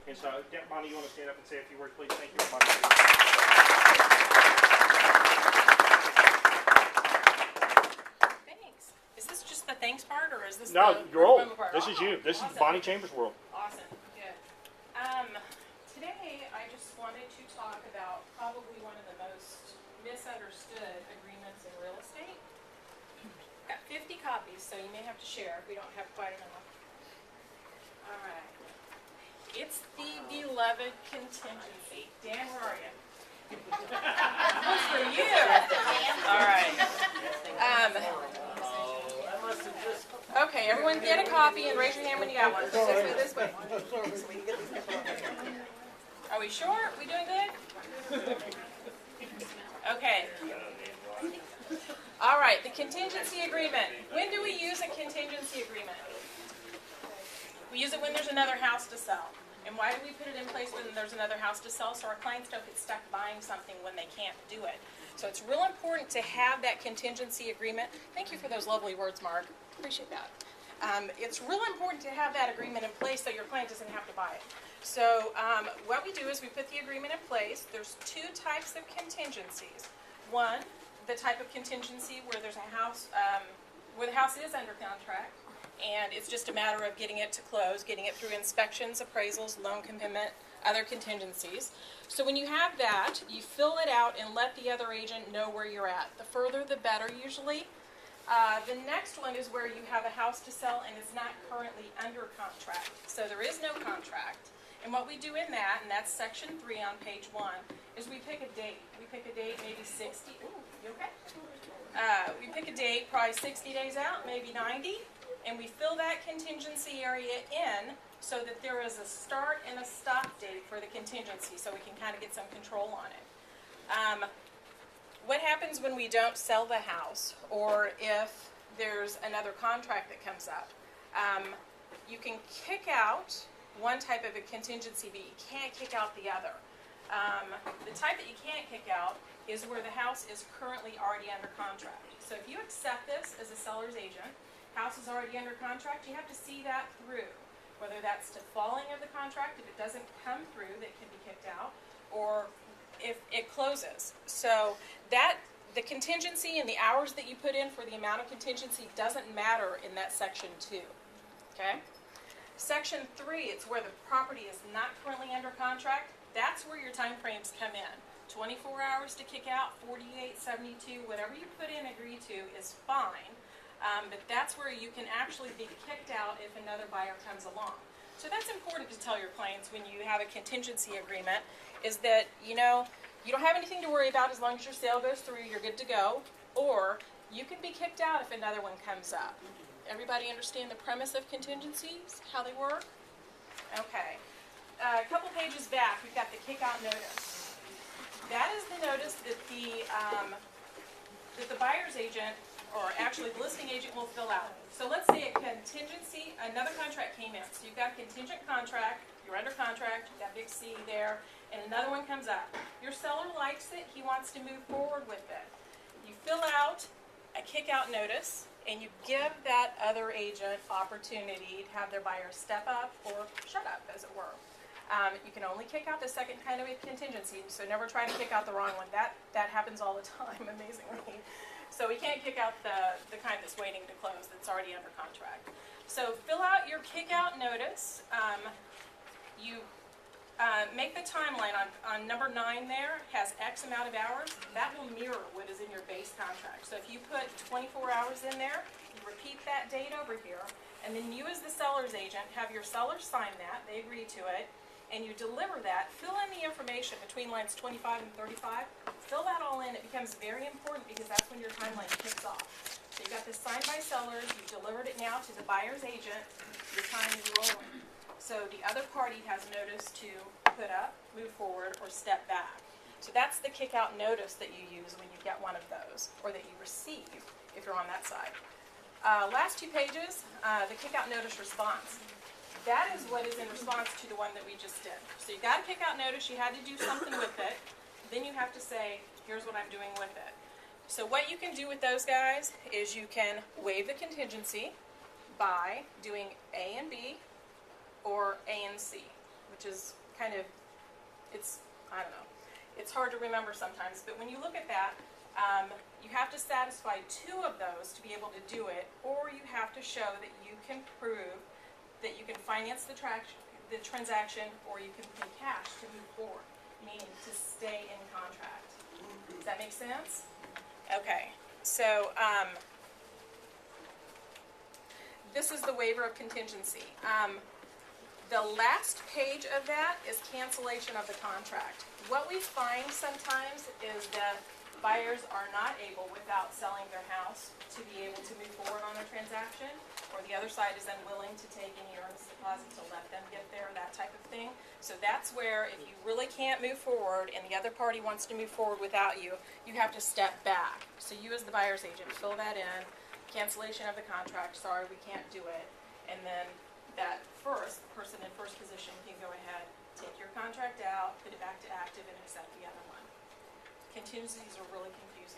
And so, Bonnie, you want to stand up and say a few words, please? Thank you, everybody. Thanks. Is this just the thanks part, or is this No, the you're old. part? This is you. This awesome. is Bonnie Chambers' world. Awesome. Good. Today, I just wanted to talk about probably one of the most misunderstood agreements in real estate. Got 50 copies, so you may have to share if we don't have quite enough. All right. It's the beloved contingency. Dan, where are you? What's for you? All right. Okay, everyone get a copy and raise your hand when you got one. This way. Are we sure? We doing good? Okay. All right, the contingency agreement. When do we use a contingency agreement? We use it when there's another house to sell. And why do we put it in place when there's another house to sell? So our clients don't get stuck buying something when they can't do it. So it's real important to have that contingency agreement. Thank you for those lovely words, Mark. Appreciate that. It's real important to have that agreement in place so your client doesn't have to buy it. So what we do is we put the agreement in place. There's two types of contingencies. One, the type of contingency where there's a house, where the house is under contract, and it's just a matter of getting it to close, getting it through inspections, appraisals, loan commitment, other contingencies. So when you have that, you fill it out and let the other agent know where you're at. The further, the better usually. The next one is where you have a house to sell and it's not currently under contract. So there is no contract. And what we do in that, and that's section 3 on page 1, is we pick a date. We pick a date maybe 60. Ooh, you okay? We pick a date probably 60 days out, maybe 90. And we fill that contingency area in so that there is a start and a stop date for the contingency so we can kind of get some control on it. What happens when we don't sell the house or if there's another contract that comes up? You can kick out one type of a contingency, but you can't kick out the other. The type that you can't kick out is where the house is currently already under contract. So if you accept this as a seller's agent, house is already under contract, you have to see that through. Whether that's to falling of the contract, if it doesn't come through, that can be kicked out, or if it closes. So that the contingency and the hours that you put in for the amount of contingency doesn't matter in that section 2. Okay? Section 3, it's where the property is not currently under contract. That's where your time frames come in. 24 hours to kick out, 48, 72, whatever you put in, agree to, is fine. But that's where you can actually be kicked out if another buyer comes along. So that's important to tell your clients when you have a contingency agreement, is that, you know, you don't have anything to worry about as long as your sale goes through, you're good to go, or you can be kicked out if another one comes up. Everybody understand the premise of contingencies, how they work? Okay. A couple pages back, we've got the kick-out notice. That is the notice that the buyer's agent, or actually the listing agent, will fill out. So let's say a contingency, another contract came in. So you've got a contingent contract, you're under contract, you've got big C there, and another one comes up. Your seller likes it, he wants to move forward with it. You fill out a kick-out notice, and you give that other agent opportunity to have their buyer step up or shut up, as it were. You can only kick out the second kind of a contingency, so never try to kick out the wrong one. That happens all the time, amazingly. So we can't kick out the kind that's waiting to close, that's already under contract. So fill out your kick-out notice. You make the timeline on number 9 there, has X amount of hours. That will mirror what is in your base contract. So if you put 24 hours in there, you repeat that date over here, and then you as the seller's agent have your seller sign that, they agree to it, and you deliver that, fill in the information between lines 25 and 35, fill that all in. It becomes very important because that's when your timeline kicks off. So you've got this signed by sellers, you delivered it now to the buyer's agent, your time is rolling. So the other party has notice to put up, move forward, or step back. So that's the kick-out notice that you use when you get one of those, or that you receive if you're on that side. Last 2 pages, the kick-out notice response. That is what is in response to the one that we just did. So you got a kick-out notice, you had to do something with it, then you have to say, here's what I'm doing with it. So what you can do with those guys is you can waive the contingency by doing A and B or A and C. which is kind of, I don't know, it's hard to remember sometimes, but when you look at that, you have to satisfy 2 of those to be able to do it, or you have to show that you can prove that you can finance the transaction, or you can pay cash to move forward, meaning to stay in contract. Does that make sense? Okay, so this is the waiver of contingency. The last page of that is cancellation of the contract. What we find sometimes is that buyers are not able, without selling their house, to be able to move forward on a transaction, or the other side is unwilling to take any earnest deposit to let them get there, that type of thing. So that's where, if you really can't move forward and the other party wants to move forward without you, you have to step back. So you as the buyer's agent, fill that in, cancellation of the contract, sorry, we can't do it, and then that first, the person in first position can go ahead, take your contract out, put it back to active, and accept the other one. Contingencies are really confusing.